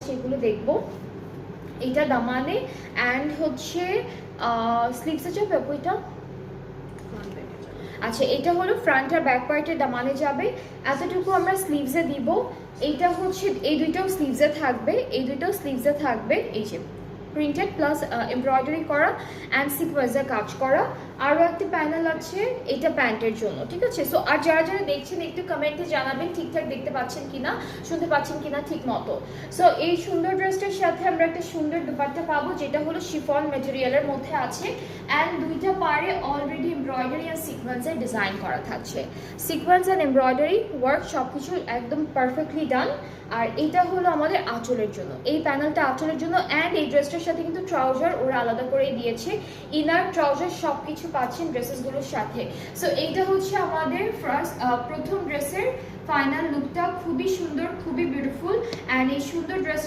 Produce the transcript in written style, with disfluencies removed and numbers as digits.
সেগুলো দেখবো। এটা দামানে অ্যান্ড হচ্ছে স্লিভসে যাবে ওইটা। আচ্ছা, এটা হলো ফ্রন্ট আর ব্যাক পার্টের দামানে যাবে, এতটুকু আমরা স্লিভসে দিব। এইটা হচ্ছে এই দুইটাও স্লিভসে থাকবে, এই দুইটাও স্লিভসে থাকবে। এই যে প্রিন্টেড প্লাস এমব্রয়ডারি করা অ্যান্ড সিকোয়েন্সের কাজ করা। আরও একটা প্যানেল আছে, এটা প্যান্টের জন্য, ঠিক আছে। সো আর যারা যারা দেখছেন একটু কমেন্টে জানাবেন ঠিকঠাক দেখতে পাচ্ছেন কিনা, শুনতে পাচ্ছেন কিনা ঠিক মতো। সো এই সুন্দর ড্রেসটার সাথে আমরা একটা সুন্দর দুপাট্টা পাবো, যেটা হলো শিফন ম্যাটেরিয়ালের মধ্যে আছে অ্যান্ড দুইটা পারে অলরেডি এমব্রয়ডারি অ্যান্ড সিকোয়েন্সের ডিজাইন করা থাকছে। সিকোয়েন্স অ্যান্ড এমব্রয়ডারি ওয়ার্ক সব কিছু একদম পারফেক্টলি ডান। আর এটা হলো আমাদের আঁচলের জন্য, এই প্যানেলটা আঁচলের জন্য। অ্যান্ড এই ড্রেসটার সাথে কিন্তু ট্রাউজার ওরা আলাদা করে দিয়েছে, ইনার ট্রাউজার সব কিছু পাচ্ছেন ড্রেসেসগুলোর সাথে। সো এইটা হচ্ছে আমাদের প্রথম ড্রেসের ফাইনাল লুকটা। খুবই সুন্দর, খুবই বিউটিফুল। অ্যান্ড এই সুন্দর ড্রেসটা